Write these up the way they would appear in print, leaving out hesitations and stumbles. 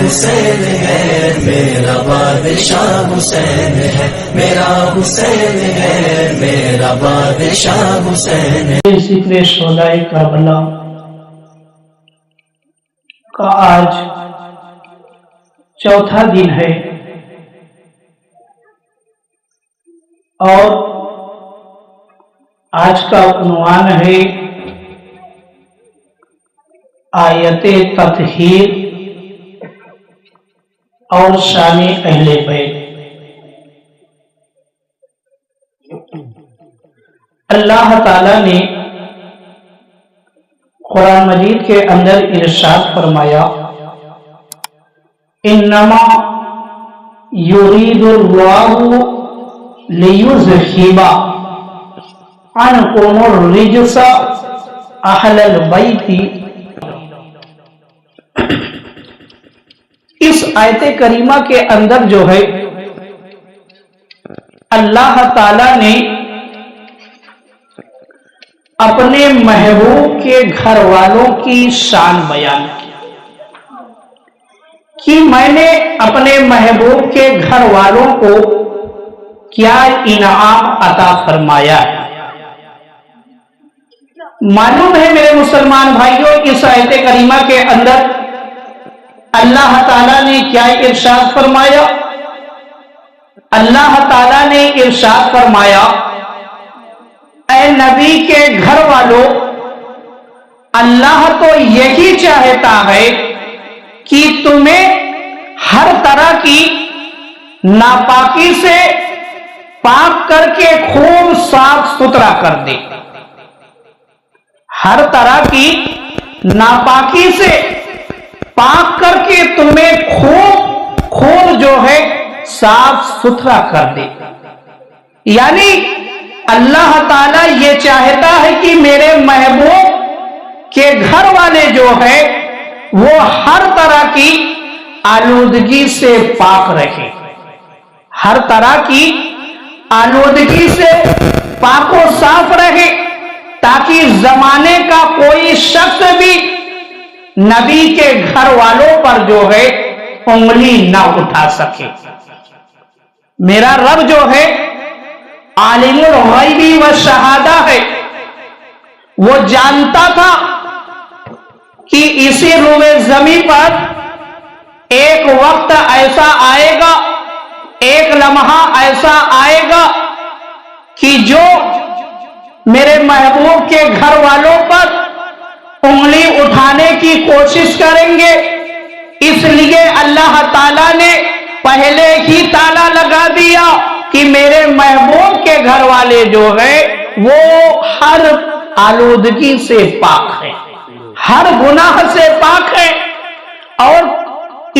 حسین ہے، میرا بادشاہ حسین ہے، میرا حسین ہے، میرا بادشاہ حسین ہے۔ ذکر شہداء کربلا کا آج چوتھا دن ہے اور آج کا عنوان ہے آیت تطہیر اور شان اہل بیت۔ اللہ تعالی نے قرآن مجید کے اندر ارشاد فرمایا انما یرید اللہ لیذہب عنکم الرجس اہل البیت۔ اس آیت کریمہ کے اندر جو ہے اللہ تعالی نے اپنے محبوب کے گھر والوں کی شان بیان کی کہ میں نے اپنے محبوب کے گھر والوں کو کیا انعام عطا فرمایا ہے۔ معلوم ہے میرے مسلمان بھائیوں اس آیت کریمہ کے اندر اللہ تعالیٰ نے کیا ارشاد فرمایا؟ اللہ تعالیٰ نے ارشاد فرمایا اے نبی کے گھر والوں، اللہ تو یہی چاہتا ہے کہ تمہیں ہر طرح کی ناپاکی سے پاک کر کے خوب صاف ستھرا کر دے، ہر طرح کی ناپاکی سے پاک کر کے تمہیں خوب جو ہے صاف ستھرا کر دے۔ یعنی اللہ تعالیٰ یہ چاہتا ہے کہ میرے محبوب کے گھر والے جو ہے وہ ہر طرح کی آلودگی سے پاک رہے، ہر طرح کی آلودگی سے پاک و صاف رہے، تاکہ زمانے کا کوئی شخص بھی نبی کے گھر والوں پر جو ہے انگلی نہ اٹھا سکے۔ میرا رب جو ہے عالم الغیب والشہادہ ہے، وہ جانتا تھا کہ اسی روئے زمین پر ایک وقت ایسا آئے گا، ایک لمحہ ایسا آئے گا کہ جو میرے محبوب کے گھر والوں پر انگلی اٹھانے کی کوشش کریں گے۔ اس لیے اللہ تعالیٰ نے پہلے ہی تالا لگا دیا کہ میرے محبوب کے گھر والے جو ہے وہ ہر آلودگی سے پاک ہے، ہر گناہ سے پاک ہے، اور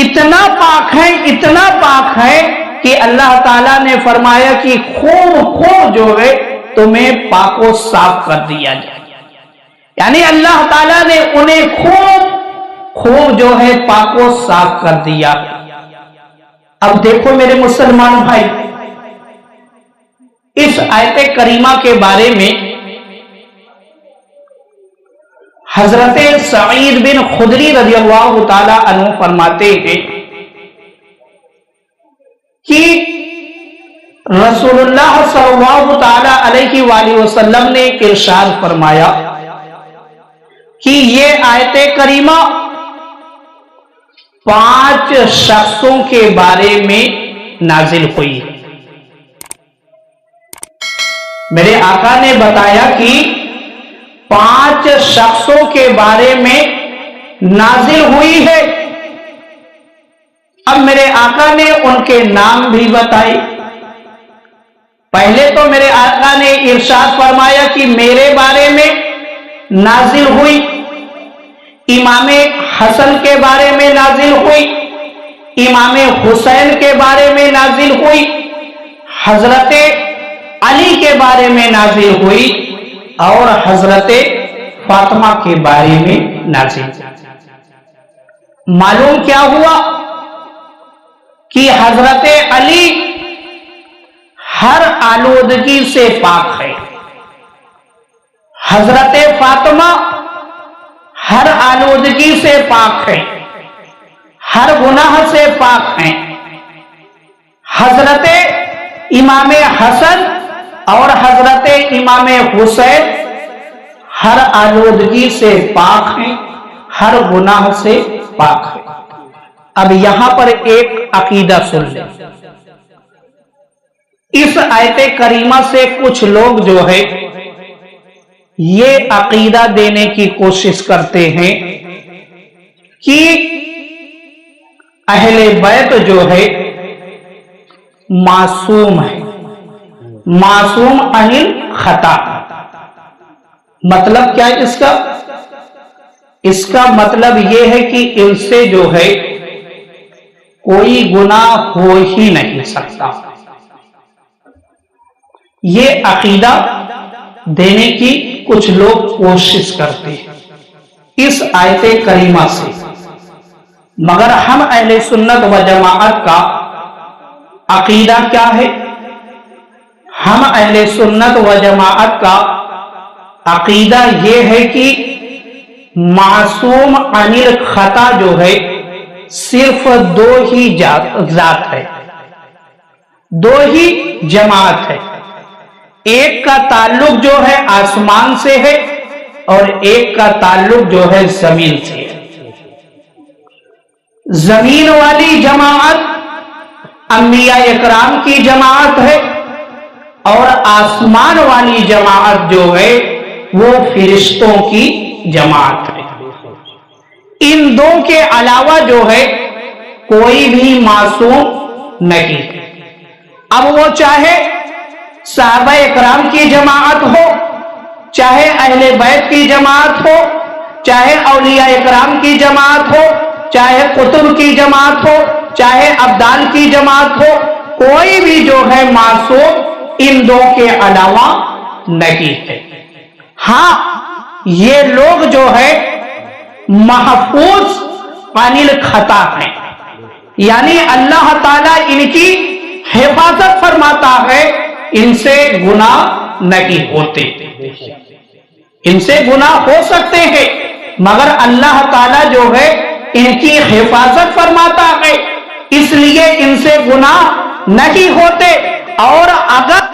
اتنا پاک ہے کہ اللہ تعالیٰ نے فرمایا کہ خوب جو ہے تمہیں پاک و صاف کر دیا جائے۔ یعنی اللہ تعالیٰ نے انہیں خوب جو ہے پاک و صاف کر دیا۔ اب دیکھو میرے مسلمان بھائی، اس آیت کریمہ کے بارے میں حضرت سعید بن خدری رضی اللہ تعالی عنہ فرماتے ہیں کہ رسول اللہ صلی اللہ تعالی علیہ وآلہ وسلم نے ارشاد فرمایا کہ یہ آیت کریمہ 5 شخصوں کے بارے میں نازل ہوئی ہے۔ میرے آقا نے بتایا کہ 5 شخصوں کے بارے میں نازل ہوئی ہے۔ اب میرے آقا نے ان کے نام بھی بتائے۔ پہلے تو میرے آقا نے ارشاد فرمایا کہ میرے بارے میں نازل ہوئی، امام حسن کے بارے میں نازل ہوئی، امام حسین کے بارے میں نازل ہوئی، حضرت علی کے بارے میں نازل ہوئی، اور حضرت فاطمہ کے بارے میں نازل ہوئی۔ معلوم کیا ہوا کہ حضرت علی ہر آلودگی سے پاک ہے، حضرت فاطمہ ہر آلودگی سے پاک ہے، ہر گناہ سے پاک ہیں. حضرت امام حسن اور حضرت امام حسین ہر آلودگی سے پاک ہیں، ہر گناہ سے پاک ہیں. اب یہاں پر ایک عقیدہ سن لیں. اس آیت کریمہ سے کچھ لوگ جو ہے یہ عقیدہ دینے کی کوشش کرتے ہیں کہ اہل بیت جو ہے معصوم ہے، معصوم عن الخطا. مطلب کیا ہے اس کا؟ اس کا مطلب یہ ہے کہ ان سے جو ہے کوئی گناہ ہو ہی نہیں سکتا. یہ عقیدہ دینے کی کچھ لوگ کوشش کرتے ہیں اس آیت کریمہ سے. مگر ہم اہل سنت و جماعت کا عقیدہ کیا ہے؟ ہم اہل سنت و جماعت کا عقیدہ یہ ہے کہ معصوم عن الخطا جو ہے صرف دو ہی ذات ہے، دو ہی جماعت ہے. ایک کا تعلق جو ہے آسمان سے ہے اور ایک کا تعلق جو ہے زمین سے ہے. زمین والی جماعت انبیاء اکرام کی جماعت ہے اور آسمان والی جماعت جو ہے وہ فرشتوں کی جماعت ہے. ان دو کے علاوہ جو ہے کوئی بھی معصوم نہیں. اب وہ چاہے صحابہ اکرام کی جماعت ہو، چاہے اہل بیت کی جماعت ہو، چاہے اولیاء اکرام کی جماعت ہو، چاہے قطب کی جماعت ہو، چاہے ابدال کی جماعت ہو، کوئی بھی جو ہے معصوم ان دو کے علاوہ نہیں ہے. ہاں یہ لوگ جو ہے محفوظ عن الخطا ہیں، یعنی اللہ تعالیٰ ان کی حفاظت فرماتا ہے، ان سے گناہ نہیں ہوتے. ان سے گناہ ہو سکتے ہیں مگر اللہ تعالیٰ جو ہے ان کی حفاظت فرماتا ہے، اس لیے ان سے گناہ نہیں ہوتے. اور اگر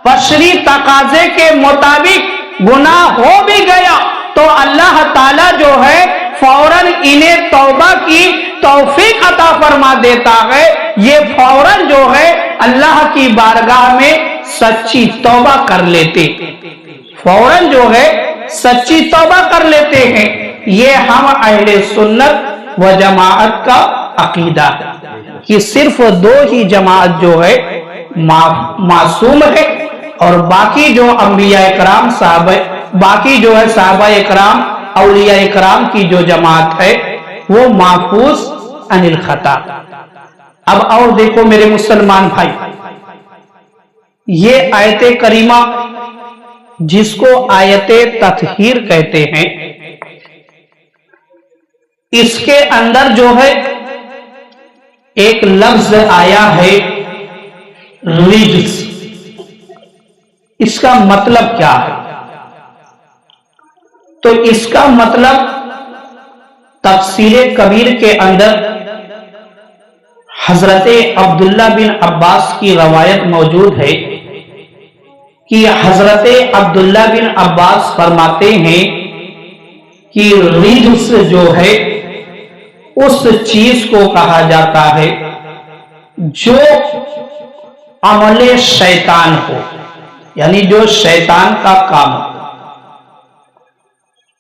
بشری تقاضے کے مطابق گناہ ہو بھی گیا تو اللہ تعالیٰ جو ہے فوراً انہیں توبہ کی توفیق عطا فرما دیتا ہے. یہ فوراً جو ہے اللہ کی بارگاہ میں سچی توبہ کر لیتے، فوراً جو ہے سچی توبہ کر لیتے ہیں. یہ ہم اہل سنت و جماعت کا عقیدہ ہے کہ صرف دو ہی جماعت جو ہے معصوم ہے اور باقی جو انبیاء اکرام باقی جو ہے صحابہ اکرام اولیاء اکرام کی جو جماعت ہے وہ محفوظ عن الخطا. اب اور دیکھو میرے مسلمان بھائی، یہ آیت کریمہ جس کو آیت تطہیر کہتے ہیں، اس کے اندر جو ہے ایک لفظ آیا ہے رجس. اس کا مطلب کیا ہے؟ تو اس کا مطلب تفسیر کبیر کے اندر حضرت عبداللہ بن عباس کی روایت موجود ہے کہ حضرت عبداللہ بن عباس فرماتے ہیں کہ رجس جو ہے اس چیز کو کہا جاتا ہے جو عمل شیطان ہو، یعنی جو شیطان کا کام ہو.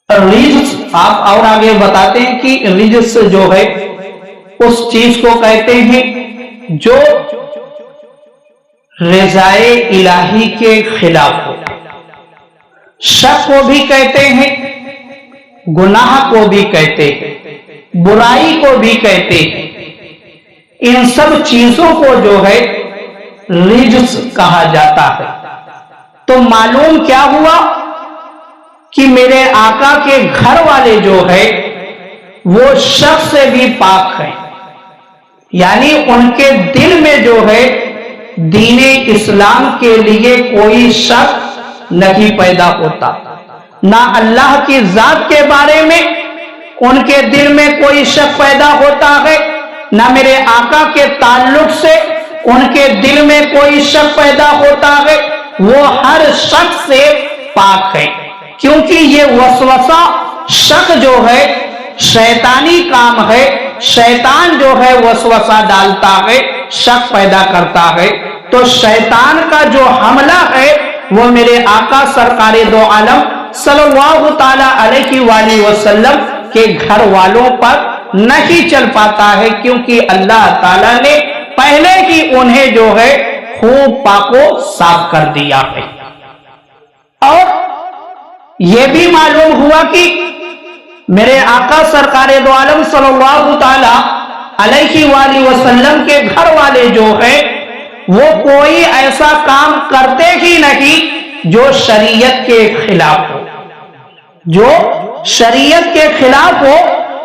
رجس آپ اور آگے بتاتے ہیں کہ رجس جو ہے اس چیز کو کہتے ہیں جو رضائے الہی کے خلاف ہو. شک کو بھی کہتے ہیں، گناہ کو بھی کہتے ہیں، برائی کو بھی کہتے ہیں. ان سب چیزوں کو جو ہے رجس کہا جاتا ہے. تو معلوم کیا ہوا کہ میرے آقا کے گھر والے جو ہے وہ شک سے بھی پاک ہیں، یعنی ان کے دل میں جو ہے دین اسلام کے لیے کوئی شک نہیں پیدا ہوتا، نہ اللہ کی ذات کے بارے میں ان کے دل میں کوئی شک پیدا ہوتا ہے نہ میرے آقا کے تعلق سے ان کے دل میں کوئی شک پیدا ہوتا ہے، وہ ہر شک سے پاک ہے، کیونکہ یہ وسوسہ شک جو ہے شیطانی کام ہے، شیطان جو ہے وسوسہ ڈالتا ہے، شک پیدا کرتا ہے، تو شیطان کا جو حملہ ہے وہ میرے آقا سرکار دو عالم صلی اللہ تعالی علیہ وآلہ وسلم کے گھر والوں پر نہیں چل پاتا ہے، کیونکہ اللہ تعالیٰ نے پہلے ہی انہیں جو ہے خوب پاک و صاف کر دیا ہے۔ اور یہ بھی معلوم ہوا کہ میرے آقا سرکار دو عالم صلی اللہ تعالی علیہ وآلہ وسلم کے گھر والے جو ہیں وہ کوئی ایسا کام کرتے ہی نہیں جو شریعت کے خلاف ہو، جو شریعت کے خلاف ہو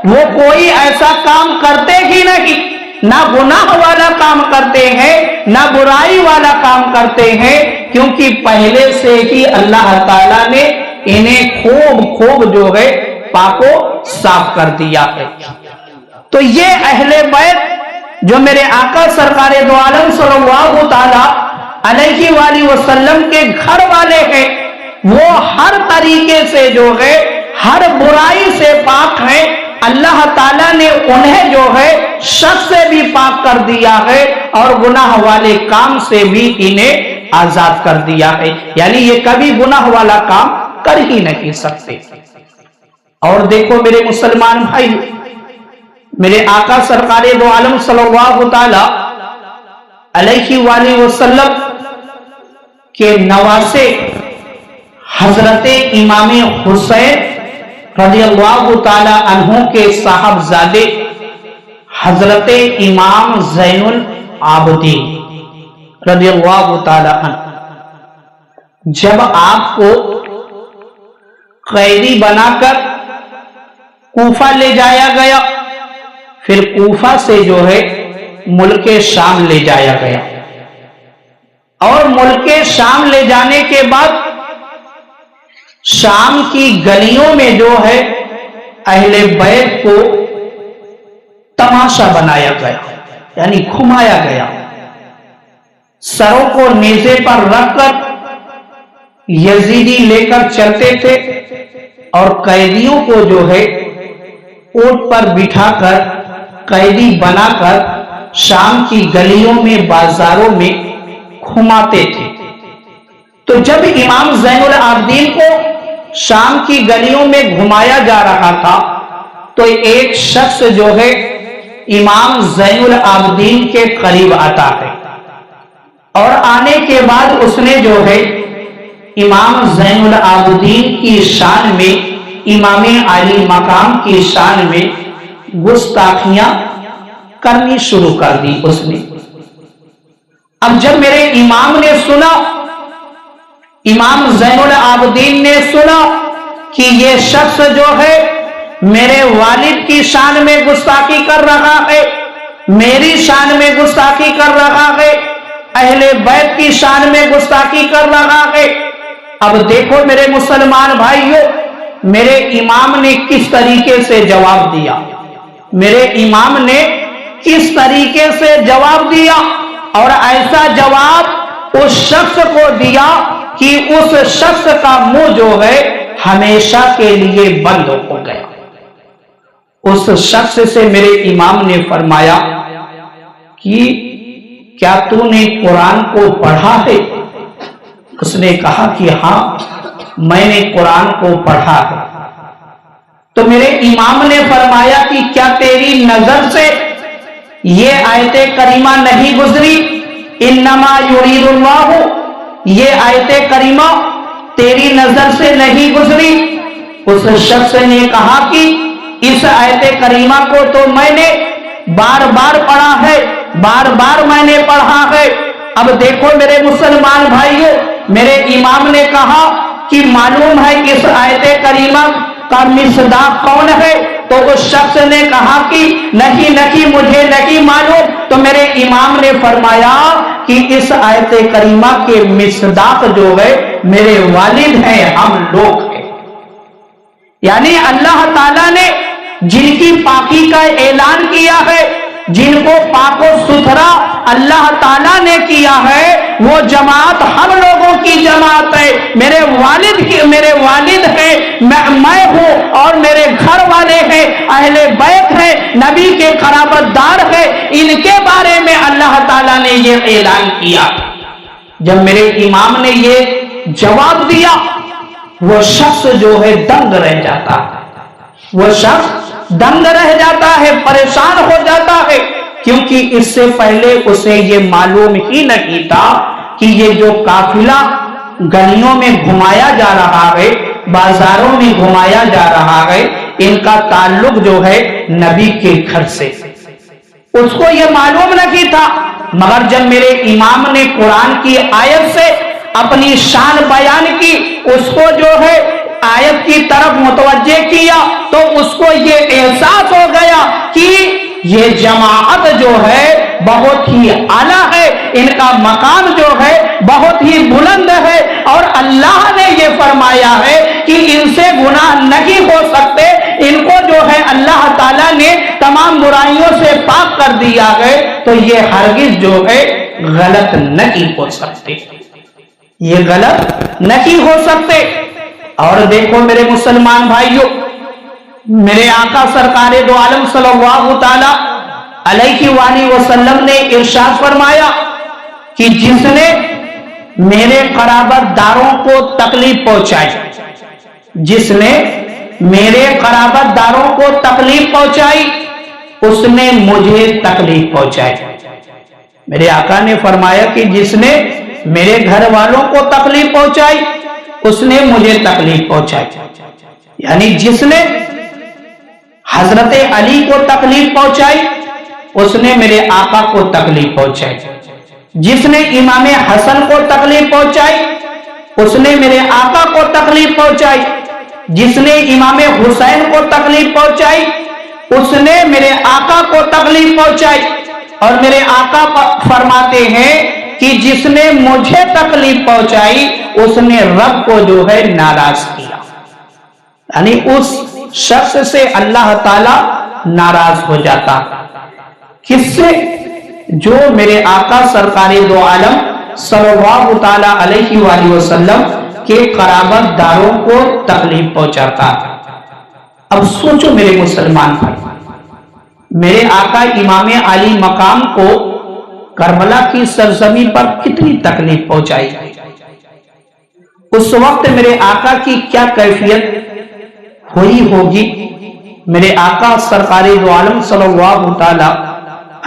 وہ کوئی ایسا کام کرتے ہی نہیں، نہ گناہ والا کام کرتے ہیں نہ برائی والا کام کرتے ہیں، کیونکہ پہلے سے ہی اللہ تعالیٰ نے انہیں خوب جو ہے پاک و صاف کر دیا ہے۔ تو یہ اہل بیت جو میرے آقا سرکار دو عالم صلی اللہ تعالی علیہ وآلہ وسلم کے گھر والے ہیں، وہ ہر طریقے سے جو ہے ہر برائی سے پاک ہیں، اللہ تعالیٰ نے انہیں جو ہے شک سے بھی پاک کر دیا ہے اور گناہ والے کام سے بھی انہیں آزاد کر دیا ہے، یعنی یہ کبھی گناہ والا کام کر ہی نہیں سکتے۔ اور دیکھو میرے مسلمان بھائی، میرے آقا سرکار دو عالم صلی اللہ تعالی علیہ وآلہ وسلم کے نواسے حضرت امام حسین رضی اللہ تعالی عنہ کے صاحبزادے حضرت امام زین العابدین رضی اللہ تعالی عنہ، جب آپ کو قیدی بنا کر کوفہ لے جایا گیا، پھر کوفہ سے جو ہے ملک شام لے جایا گیا، اور ملک شام لے جانے کے بعد شام کی گلیوں میں جو ہے اہل بیت کو تماشا بنایا گیا، یعنی گھمایا گیا، سروں کو نیزے پر رکھ کر یزیدی لے کر چلتے تھے اور قیدیوں کو جو ہے اونٹ پر بٹھا کر قیدی بنا کر شام کی گلیوں میں بازاروں میں گھماتے تھے۔ تو جب امام زین العابدین کو شام کی گلیوں میں گھمایا جا رہا تھا تو ایک شخص جو ہے امام زین العابدین کے قریب آتا ہے، اور آنے کے بعد اس نے جو ہے امام زین العابدین کی شان میں، امام علی مقام کی شان میں گستاخیاں کرنی شروع کر دی اس نے۔ اب جب میرے امام نے سنا، امام زین العابدین نے سنا کہ یہ شخص جو ہے میرے والد کی شان میں گستاخی کر رہا ہے، میری شان میں گستاخی کر رہا ہے، اہل بیت کی شان میں گستاخی کر رہا ہے۔ اب دیکھو میرے مسلمان بھائیوں، میرے امام نے کس طریقے سے جواب دیا، میرے امام نے کس طریقے سے جواب دیا، اور ایسا جواب اس شخص کو دیا کہ اس شخص کا منہ جو ہے ہمیشہ کے لیے بند ہو گیا۔ اس شخص سے میرے امام نے فرمایا کہ کیا تو نے قرآن کو پڑھا ہے؟ اس نے کہا کہ ہاں میں نے قرآن کو پڑھا ہے۔ تو میرے امام نے فرمایا کہ کیا تیری نظر سے یہ آیت کریمہ نہیں گزری، انما یرید اللہ، یہ آیت کریمہ تیری نظر سے نہیں گزری؟ اس شخص نے کہا کہ اس آیت کریمہ کو تو میں نے بار بار پڑھا ہے، بار بار میں نے پڑھا ہے۔ اب دیکھو میرے مسلمان بھائیوں، میرے امام نے کہا کہ معلوم ہے کہ اس آیت کریمہ کا مصداق کون ہے؟ تو اس شخص نے کہا کہ نہیں مجھے نہیں معلوم۔ تو میرے امام نے فرمایا کہ اس آیت کریمہ کے مصداق جو ہے میرے والد ہیں، ہم لوگ ہیں۔ یعنی اللہ تعالیٰ نے جن کی پاکی کا اعلان کیا ہے جن کو پاک و ستھرا اللہ تعالیٰ نے کیا ہے، وہ جماعت ہم لوگوں کی جماعت ہے۔ میرے والد ہیں، میں ہوں، اور میرے گھر والے ہیں، اہل بیت ہیں، نبی کے قرابت دار ہیں، ان کے بارے میں اللہ تعالیٰ نے یہ اعلان کیا۔ جب میرے امام نے یہ جواب دیا، وہ شخص جو ہے دنگ رہ جاتا ہے، وہ شخص دنگ رہ جاتا ہے، پریشان ہو جاتا ہے، کیونکہ اس سے پہلے اسے یہ معلوم ہی نہیں تھا کہ یہ جو قافلہ گلیوں میں گھمایا جا رہا ہے، بازاروں میں گھمایا جا رہا ہے، ان کا تعلق جو ہے نبی کے گھر سے، اس کو یہ معلوم نہیں تھا۔ مگر جب میرے امام نے قرآن کی آیت سے اپنی شان بیان کی، اس کو جو ہے آیت کی طرف متوجہ کیا، تو اس کو یہ احساس ہو گیا کہ یہ جماعت جو ہے بہت ہی اعلیٰ ہے، ان کا مقام جو ہے بہت ہی بلند ہے، اور اللہ نے یہ فرمایا ہے کہ ان سے گناہ نہیں ہو سکتے، ان کو جو ہے اللہ تعالیٰ نے تمام برائیوں سے پاک کر دیا ہے، تو یہ ہرگز جو ہے غلط نہیں ہو سکتے، یہ غلط نہیں ہو سکتے۔ اور دیکھو میرے مسلمان بھائیوں، میرے آقا سرکار دو عالم صلی اللہ تعالی علیہ وآلہ وسلم نے ارشاد فرمایا کہ جس نے میرے قرابت داروں کو تکلیف پہنچائی، جس نے میرے قرابت داروں کو تکلیف پہنچائی، اس نے مجھے تکلیف پہنچائی۔ میرے آقا نے فرمایا کہ جس نے میرے گھر والوں کو تکلیف پہنچائی، اس نے مجھے تکلیف پہنچائی، یعنی جس نے حضرت علی کو تکلیف پہنچائی، اس نے میرے آقا کو تکلیف پہنچائی، جس نے امام حسن کو تکلیف پہنچائی، اس نے میرے آقا کو تکلیف پہنچائی، جس نے امام حسین کو تکلیف پہنچائی، اس نے میرے آقا کو تکلیف پہنچائی۔ اور میرے آقا فرماتے ہیں کہ جس نے مجھے تکلیف پہنچائی، اس نے رب کو جو ہے ناراض کیا، یعنی اس شخص سے اللہ تعالی ناراض ہو جاتا۔ کس سے؟ جو میرے آقا سرکار دو عالم صلی اللہ تعالی علیہ وآلہ وسلم کے قرابت داروں کو تکلیف پہنچاتا۔ اب سوچو میرے مسلمان بھائی، میرے آقا امام علی مقام کو کربلا کی سرزمین پر کتنی تکلیف پہنچائی، اس وقت میرے آقا کی کیا کیفیت ہوئی ہوگی؟ میرے آقا سرکار دو عالم صلی اللہ تعالی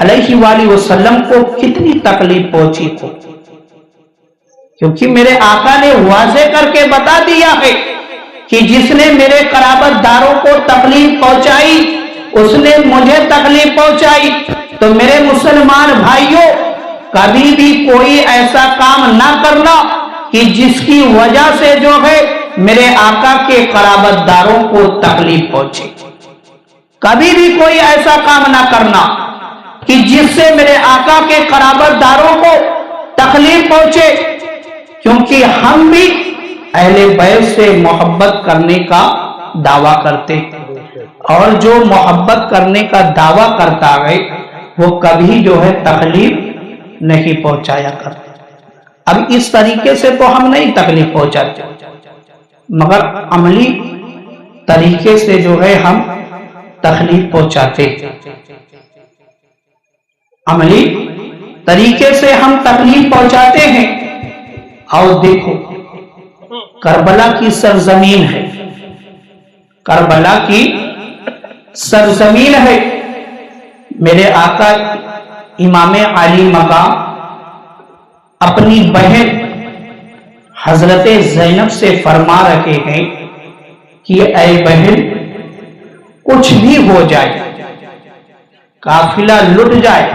علیہ وآلہ وسلم کو کتنی تکلیف پہنچی ہو، کیونکہ میرے آقا نے واضح کر کے بتا دیا ہے کہ جس نے میرے قرابت داروں کو تکلیف پہنچائی، اس نے مجھے تکلیف پہنچائی۔ تو میرے مسلمان بھائیوں، کبھی بھی کوئی ایسا کام نہ کرنا کہ جس کی وجہ سے جو ہے میرے آقا کے قرابت داروں کو تکلیف پہنچے۔ کبھی بھی کوئی ایسا کام نہ کرنا کہ جس سے میرے آقا کے قرابت داروں کو تکلیف پہنچے، کیونکہ ہم بھی اہل بیت سے محبت کرنے کا دعویٰ کرتے، اور جو محبت کرنے کا دعویٰ کرتا ہے وہ کبھی جو ہے تکلیف نہیں پہنچایا کرتا۔ اب اس طریقے سے تو ہم نہیں تکلیف پہنچاتے، مگر عملی طریقے سے جو ہے ہم تکلیف پہنچاتے، عملی طریقے سے ہم تکلیف پہنچاتے ہیں۔ اور دیکھو کربلا کی سرزمین ہے، کربلا کی سرزمین ہے، میرے آقا امام علی مقام اپنی بہن حضرت زینب سے فرما رہے ہیں کہ اے بہن، کچھ بھی ہو جائے، قافلہ لٹ جائے،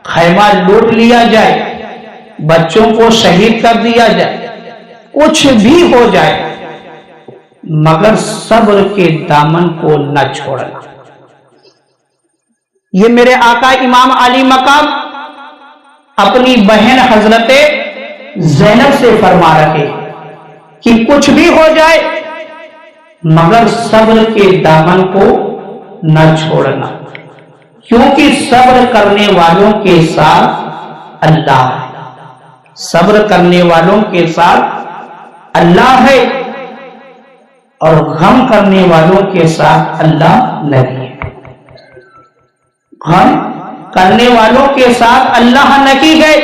خیمہ لوٹ لیا جائے، بچوں کو شہید کر دیا جائے، کچھ بھی ہو جائے، مگر صبر کے دامن کو نہ چھوڑنا۔ یہ میرے آقا امام علی مقام اپنی بہن حضرت زینب سے فرما رہے کہ کچھ بھی ہو جائے مگر صبر کے دامن کو نہ چھوڑنا۔ کیونکہ صبر کرنے والوں کے ساتھ اللہ ہے، صبر کرنے والوں کے ساتھ اللہ ہے، اور غم کرنے والوں کے ساتھ اللہ نہیں ہے۔ غم کرنے والوں کے ساتھ اللہ نہیں ہے۔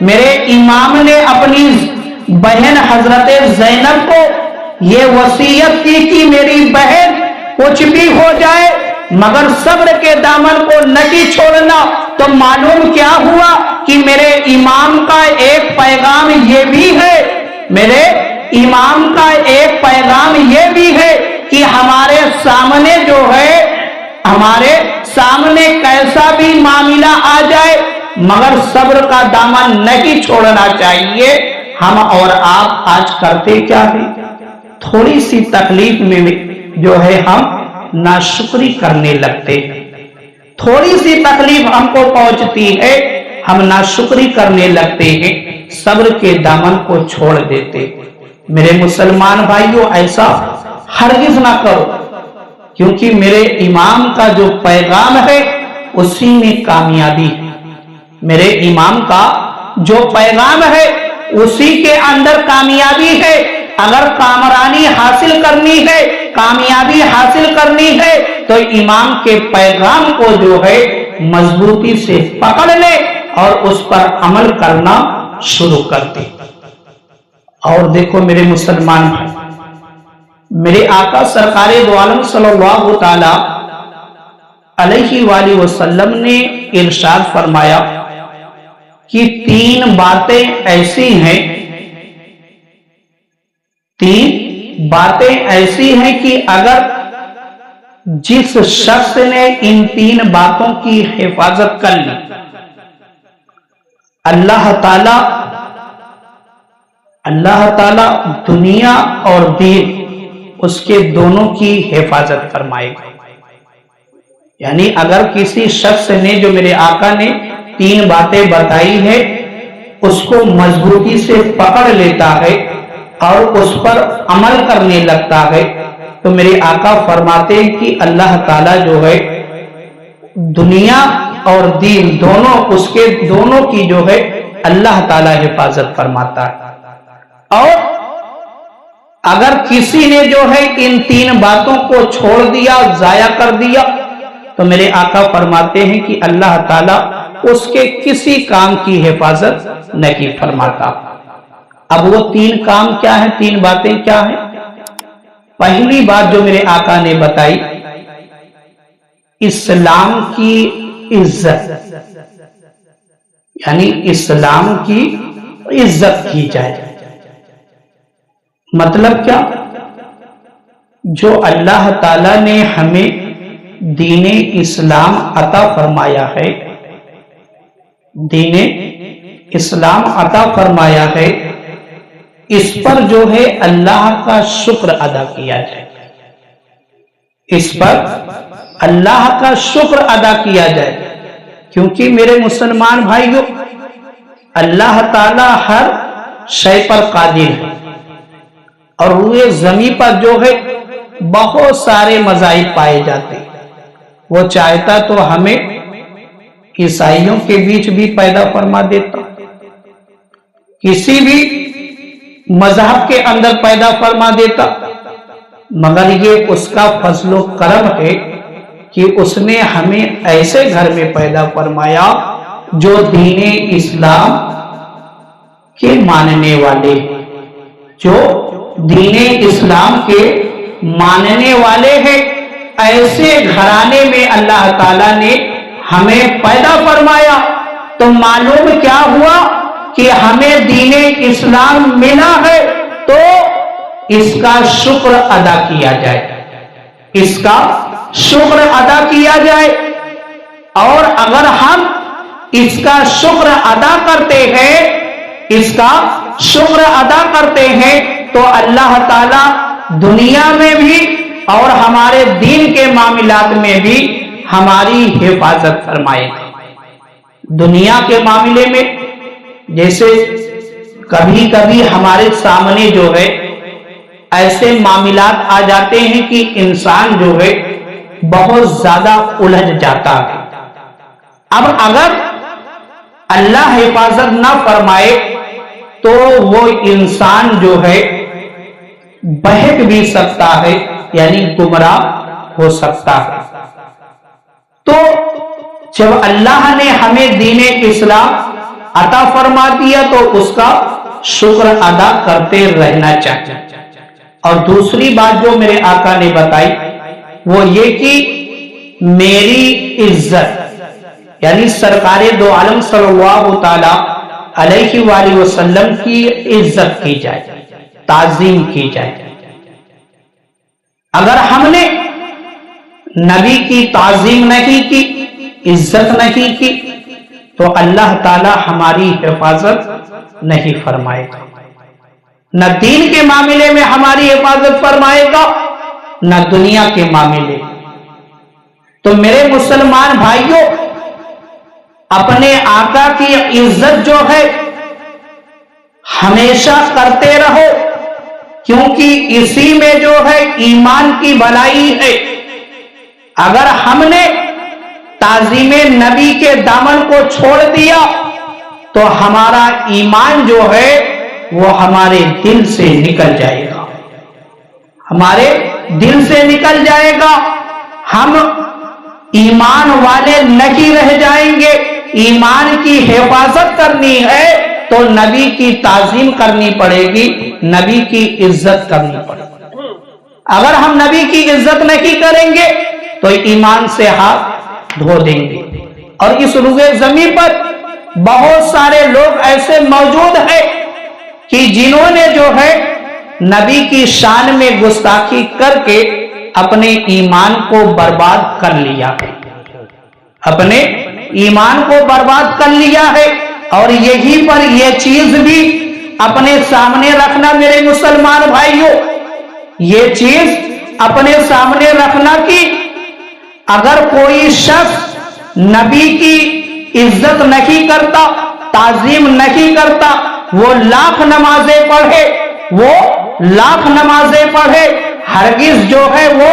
میرے امام نے اپنی بہن حضرت زینب کو یہ وصیت کی کہ میری بہن کچھ بھی ہو جائے مگر صبر کے دامن کو نہیں چھوڑنا۔ تو معلوم کیا ہوا کہ میرے امام کا ایک پیغام یہ بھی ہے، میرے امام کا ایک پیغام یہ بھی ہے کہ ہمارے سامنے جو ہے، ہمارے سامنے کیسا بھی معاملہ آ جائے مگر صبر کا دامن نہیں چھوڑنا چاہیے۔ ہم اور آپ آج کرتے کیا ہیں؟ تھوڑی سی تکلیف میں جو ہے ہم ناشکری کرنے لگتے ہیں، تھوڑی سی تکلیف ہم کو پہنچتی ہے ہم ناشکری کرنے لگتے ہیں، صبر کے دامن کو چھوڑ دیتے۔ میرے مسلمان بھائیوں، ایسا ہرگز نہ کرو، کیونکہ میرے امام کا جو پیغام ہے اسی میں کامیابی ہے۔ میرے امام کا جو پیغام ہے اسی کے اندر کامیابی ہے۔ اگر کامرانی حاصل کرنی ہے، کامیابی حاصل کرنی ہے تو امام کے پیغام کو جو ہے مضبوطی سے پکڑ لے اور اس پر عمل کرنا شروع کر دے۔ اور دیکھو میرے مسلمان بھائی، میرے آقا سرکار دو عالم صلی اللہ تعالی علیہ وآلہ وسلم نے ارشاد فرمایا کہ تین باتیں ایسی ہیں، تین باتیں ایسی ہیں کہ اگر جس شخص نے ان تین باتوں کی حفاظت کر لی، اللہ تعالی دنیا اور دین اس کے دونوں کی حفاظت فرمائے گا۔ یعنی اگر کسی شخص نے، جو میرے آقا نے تین باتیں بتائی ہے، اس کو مضبوطی سے پکڑ لیتا ہے اور اس پر عمل کرنے لگتا ہے، تو میرے آقا فرماتے ہیں کہ اللہ تعالیٰ جو ہے دنیا اور دین دونوں، اس کے دونوں کی جو ہے اللہ تعالیٰ حفاظت فرماتا ہے۔ اور اگر کسی نے جو ہے ان تین باتوں کو چھوڑ دیا، ضائع کر دیا، تو میرے آقا فرماتے ہیں کہ اللہ تعالیٰ اس کے کسی کام کی حفاظت نہیں فرماتا۔ اب وہ تین کام کیا ہیں، تین باتیں کیا ہیں؟ پہلی بات جو میرے آقا نے بتائی، اسلام کی عزت، یعنی اسلام کی عزت کی جائے۔ مطلب کیا؟ جو اللہ تعالیٰ نے ہمیں دین اسلام عطا فرمایا ہے، دین اسلام عطا فرمایا ہے، اس پر جو ہے اللہ کا شکر ادا کیا جائے، اس پر اللہ کا شکر ادا کیا جائے۔ کیونکہ میرے مسلمان بھائیوں، اللہ تعالی ہر شے پر قادر ہے، اور روئے زمین پر جو ہے بہت سارے مذاہب پائے جاتے، وہ چاہتا تو ہمیں عیسائیوں کے بیچ بھی پیدا فرما دیتا، کسی بھی مذہب کے اندر پیدا فرما دیتا، مگر یہ اس کا فضل و کرم ہے کہ اس نے ہمیں ایسے گھر میں پیدا فرمایا جو دین اسلام کے ماننے والے، جو دین اسلام کے ماننے والے ہیں۔ ایسے گھرانے میں اللہ تعالیٰ نے ہمیں پیدا فرمایا، تو معلوم کیا ہوا کہ ہمیں دین اسلام ملا ہے، تو اس کا شکر ادا کیا جائے، اس کا شکر ادا کیا جائے۔ اور اگر ہم اس کا شکر ادا کرتے ہیں، اس کا شکر ادا کرتے ہیں، تو اللہ تعالیٰ دنیا میں بھی اور ہمارے دین کے معاملات میں بھی ہماری حفاظت فرمائے گا۔ دنیا کے معاملے میں جیسے کبھی کبھی ہمارے سامنے جو ہے ایسے معاملات آ جاتے ہیں کہ انسان جو ہے بہت زیادہ الجھ جاتا ہے، اب اگر اللہ حفاظت نہ فرمائے تو وہ انسان جو ہے بہک بھی سکتا ہے، یعنی گمراہ ہو سکتا ہے۔ تو جب اللہ نے ہمیں دین اسلام عطا فرما دیا تو اس کا شکر ادا کرتے رہنا چاہیے۔ اور دوسری بات جو میرے آقا نے بتائی وہ یہ کہ میری عزت، یعنی سرکار دو عالم صلی اللہ تعالی علیہ وآلہ وسلم کی عزت کی جائے، تعظیم کی جائے۔ اگر ہم نے نبی کی تعظیم نہیں کی، عزت نہیں کی، تو اللہ تعالی ہماری حفاظت نہیں فرمائے گا، نہ دین کے معاملے میں ہماری حفاظت فرمائے گا، نہ دنیا کے معاملے۔ تو میرے مسلمان بھائیوں، اپنے آقا کی عزت جو ہے ہمیشہ کرتے رہو، کیونکہ اسی میں جو ہے ایمان کی بھلائی ہے۔ اگر ہم نے تعظیم نبی کے دامن کو چھوڑ دیا تو ہمارا ایمان جو ہے وہ ہمارے دل سے نکل جائے گا، ہمارے دل سے نکل جائے گا، ہم ایمان والے نہیں رہ جائیں گے۔ ایمان کی حفاظت کرنی ہے تو نبی کی تعظیم کرنی پڑے گی، نبی کی عزت کرنی پڑے گی۔ اگر ہم نبی کی عزت نہیں کریں گے تو ایمان سے ہاتھ دھو دیں گے۔ اور اس روئے زمین پر بہت سارے لوگ ایسے موجود ہیں کہ جنہوں نے جو ہے نبی کی شان میں گستاخی کر کے اپنے ایمان کو برباد کر لیا ہے، اپنے ایمان کو برباد کر لیا ہے۔ اور یہی پر یہ چیز بھی اپنے سامنے رکھنا میرے مسلمان بھائیوں، یہ چیز اپنے سامنے رکھنا کہ اگر کوئی شخص نبی کی عزت نہیں کرتا، تعظیم نہیں کرتا، وہ لاکھ نمازیں پڑھے، وہ لاکھ نمازیں پڑھے، ہرگز جو ہے وہ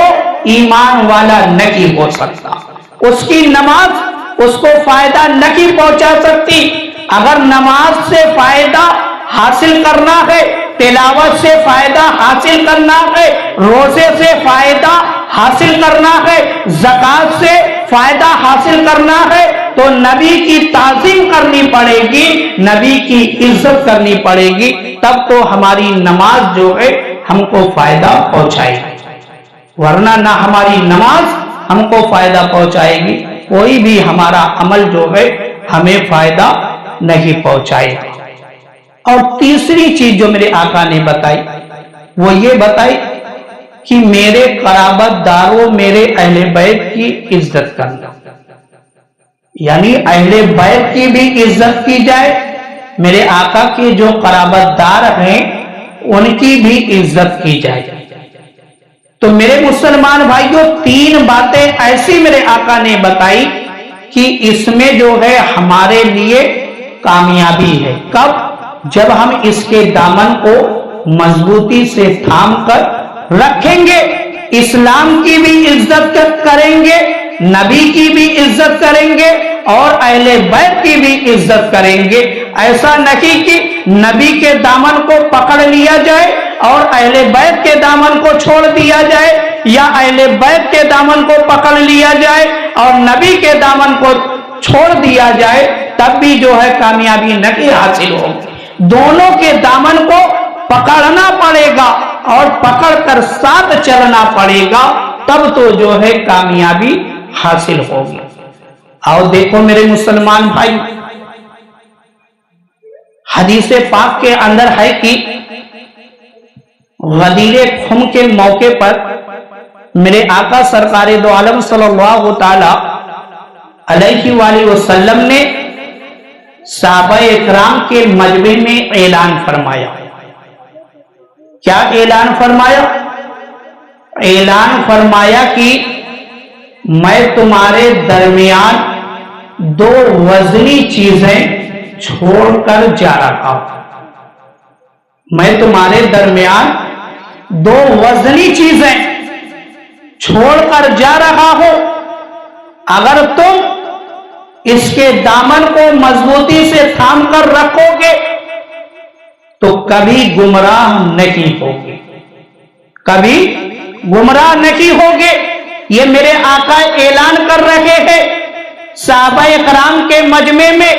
ایمان والا نہیں ہو سکتا۔ اس کی نماز اس کو فائدہ نہیں پہنچا سکتی۔ اگر نماز سے فائدہ حاصل کرنا ہے، تلاوت سے فائدہ حاصل کرنا ہے، روزے سے فائدہ حاصل کرنا ہے، زکات سے فائدہ حاصل کرنا ہے، تو نبی کی تعظیم کرنی پڑے گی، نبی کی عزت کرنی پڑے گی، تب تو ہماری نماز جو ہے ہم کو فائدہ پہنچائے گی، ورنہ نہ ہماری نماز ہم کو فائدہ پہنچائے گی، کوئی بھی ہمارا عمل جو ہے ہمیں فائدہ نہیں پہنچائے گا۔ اور تیسری چیز جو میرے آقا نے بتائی وہ یہ بتائی کہ میرے قرابت داروں، میرے اہل بیت کی عزت کرنا، یعنی اہل بیت کی بھی عزت کی جائے، میرے آقا کے جو قرابت دار ہیں ان کی بھی عزت کی جائے۔ تو میرے مسلمان بھائیوں، تین باتیں ایسی میرے آقا نے بتائی کہ اس میں جو ہے ہمارے لیے کامیابی ہے۔ کب؟ جب ہم اس کے دامن کو مضبوطی سے تھام کر رکھیں گے، اسلام کی بھی عزت کریں گے، نبی کی بھی عزت کریں گے اور اہل بیت کی بھی عزت کریں گے۔ ایسا نہیں کہ نبی کے دامن کو پکڑ لیا جائے اور اہل بیت کے دامن کو چھوڑ دیا جائے، یا اہل بیت کے دامن کو پکڑ لیا جائے اور نبی کے دامن کو چھوڑ دیا جائے، تب بھی جو ہے کامیابی نہیں حاصل ہوگی۔ دونوں کے دامن کو پکڑنا پڑے گا اور پکڑ کر ساتھ چلنا پڑے گا، تب تو جو ہے کامیابی حاصل ہوگی۔ آؤ دیکھو میرے مسلمان بھائی، حدیث پاک کے اندر ہے کہ غدیر خم کے موقع پر میرے آقا سرکار دو عالم صلی اللہ تعالی علیہ وآلہ وسلم نے صحابہ اکرام کے مجمع میں اعلان فرمایا۔ کیا اعلان فرمایا؟ اعلان فرمایا کہ میں تمہارے درمیان دو وزنی چیزیں چھوڑ کر جا رہا ہوں، میں تمہارے درمیان دو وزنی چیزیں چھوڑ کر جا رہا ہوں، اگر تم اس کے دامن کو مضبوطی سے تھام کر رکھو گے تو کبھی گمراہ نہیں ہوگے، کبھی گمراہ نہیں ہوگے۔ یہ میرے آقا اعلان کر رہے ہیں صحابہ اکرام کے مجمع میں،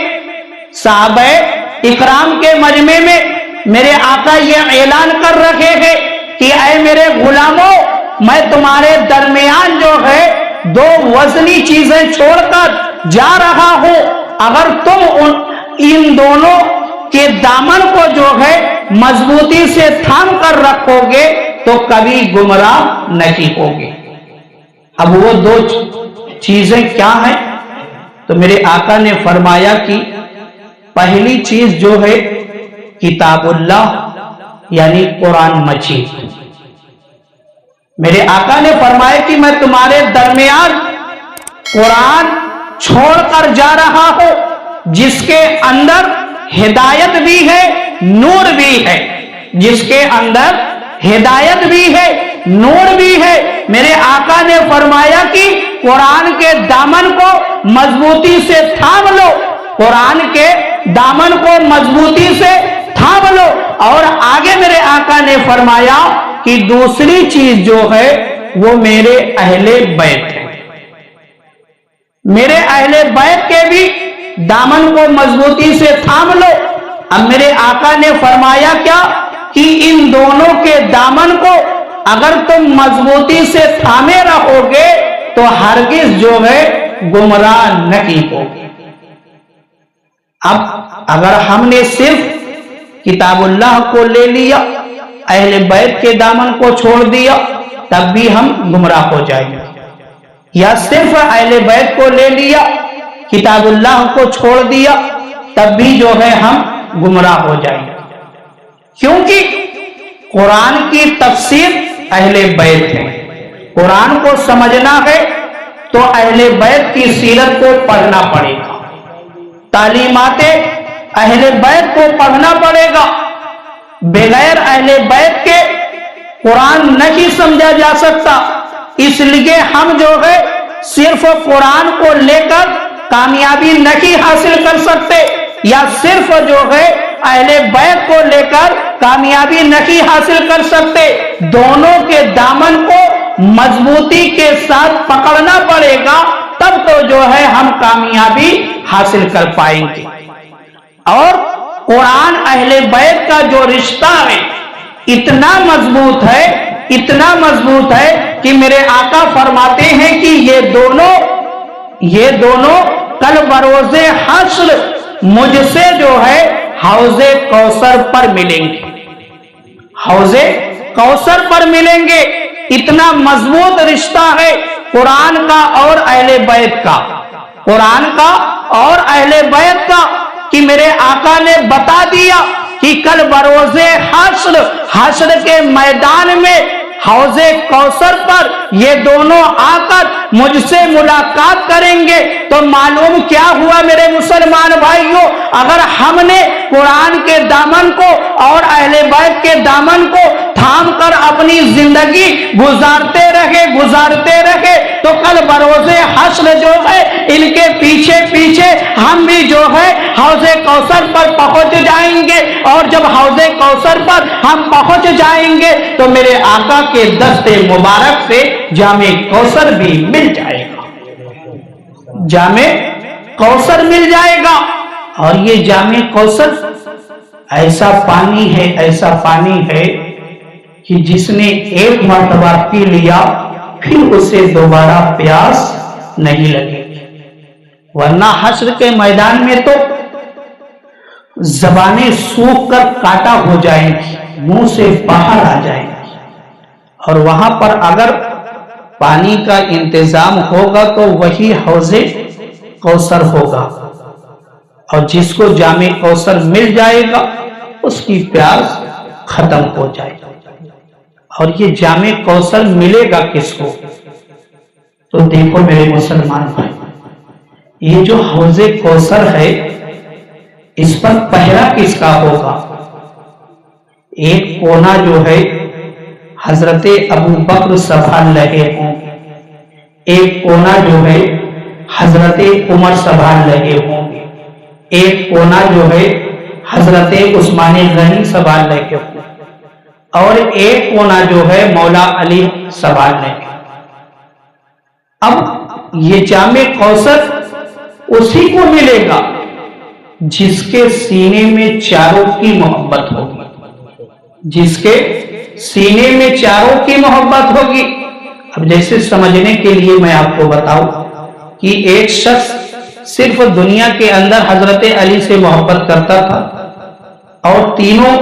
صحابہ اکرام کے مجمع میں میرے آقا یہ اعلان کر رہے ہیں کہ اے میرے غلاموں، میں تمہارے درمیان جو ہے دو وزنی چیزیں چھوڑ کر جا رہا ہوں، اگر تم ان دونوں کے دامن کو جو ہے مضبوطی سے تھام کر رکھو گے تو کبھی گمراہ نہیں ہوگے۔ اب وہ دو چیزیں کیا ہیں؟ تو میرے آقا نے فرمایا کہ پہلی چیز جو ہے کتاب اللہ یعنی قرآن مجید۔ میرے آقا نے فرمایا کہ میں تمہارے درمیان قرآن چھوڑ کر جا رہا ہوں جس کے اندر ہدایت بھی ہے، نور بھی ہے، جس کے اندر ہدایت بھی ہے، نور بھی ہے۔ میرے آقا نے فرمایا کہ قرآن کے دامن کو مضبوطی سے تھام لو، قرآن کے دامن کو مضبوطی سے تھام لو۔ اور آگے میرے آقا نے فرمایا کہ دوسری چیز جو ہے وہ میرے اہل بیت ہے، میرے اہل بیت کے بھی دامن کو مضبوطی سے تھام لو۔ اب میرے آقا نے فرمایا کیا کہ ان دونوں کے دامن کو اگر تم مضبوطی سے تھامے رہو گے تو ہرگز جو ہے گمراہ نہیں ہوگے۔ اب اگر ہم نے صرف کتاب اللہ کو لے لیا، اہل بیت کے دامن کو چھوڑ دیا، تب بھی ہم گمراہ ہو جائیں گے، یا صرف اہل بیت کو لے لیا، کتاب اللہ کو چھوڑ دیا، تب بھی جو ہے ہم گمراہ ہو جائیں گے۔ کیونکہ قرآن کی تفسیر اہل بیت ہے، قرآن کو سمجھنا ہے تو اہل بیت کی سیرت کو پڑھنا پڑے گا، تعلیمات اہل بیت کو پڑھنا پڑے گا۔ بغیر اہل بیت کے قرآن نہیں سمجھا جا سکتا۔ اس لیے ہم جو ہے صرف قرآن کو لے کر کامیابی نہیں حاصل کر سکتے، یا صرف جو ہے اہل بیت کو لے کر کامیابی نہیں حاصل کر سکتے۔ دونوں کے دامن کو مضبوطی کے ساتھ پکڑنا پڑے گا، تب تو جو ہے ہم کامیابی حاصل کر پائیں گے۔ اور قرآن اہل بیت کا جو رشتہ ہے اتنا مضبوط ہے، اتنا مضبوط ہے کہ میرے آقا فرماتے ہیں کہ یہ دونوں کل بروز حشر مجھ سے جو ہے حوض کوثر پر ملیں گے، حوض کوثر پر ملیں گے۔ اتنا مضبوط رشتہ ہے قرآن کا اور اہل بیت کا، قرآن کا اور اہل بیت کا، کہ میرے آقا نے بتا دیا کہ کل بروز حشر کے میدان میں حوض کوثر پر یہ دونوں آ کر مجھ سے ملاقات کریں گے۔ تو معلوم کیا ہوا میرے مسلمان بھائیوں، اگر ہم نے قرآن کے دامن کو اور اہل بیت کے دامن کو تھام کر اپنی زندگی گزارتے رہے تو کل بروز حشر جو ہے ان کے پیچھے پیچھے ہم بھی جو ہے حوض کوثر پر پہنچ جائیں گے، اور جب حوض کوثر پر ہم پہنچ جائیں گے تو میرے آقا کے دست مبارک سے جام کوثر بھی مل جائے گا، جام کوثر مل جائے گا۔ اور یہ جام کوثر ایسا پانی ہے کہ جس نے ایک مرتبہ پی لیا پھر اسے دوبارہ پیاس نہیں لگے گی، ورنہ حشر کے میدان میں تو زبانیں سوکھ کر کاٹا ہو جائیں گی، منہ سے باہر آ جائیں گی۔ اور وہاں پر اگر پانی کا انتظام ہوگا تو وہی حوض کوثر ہوگا، اور جس کو جام کوثر مل جائے گا اس کی پیاس ختم ہو جائے گی۔ اور یہ جام کوثر ملے گا کس کو؟ تو دیکھو میرے مسلمان بھائی، یہ جو حوض کوثر ہے اس پر پہرا کس کا ہوگا؟ ایک کونا جو ہے حضرت ابو بکر سنبھال رہے ہوں، ایک کونا جو ہے حضرت عمر سنبھال رہے ہوں گے، ایک کونا جو ہے حضرت عثمان غنی سنبھال رہے ہوں گے، اور ایک کونا جو ہے مولا علی سنبھال رہے ہیں۔ اب یہ جامع کوثر اسی کو ملے گا جس کے سینے میں چاروں کی محبت ہوگی، جس کے سینے میں چاروں کی محبت ہوگی۔ اب جیسے سمجھنے کے لیے میں آپ کو بتاؤں کہ ایک شخص صرف دنیا کے اندر حضرت علی سے محبت کرتا تھا، اور تینوں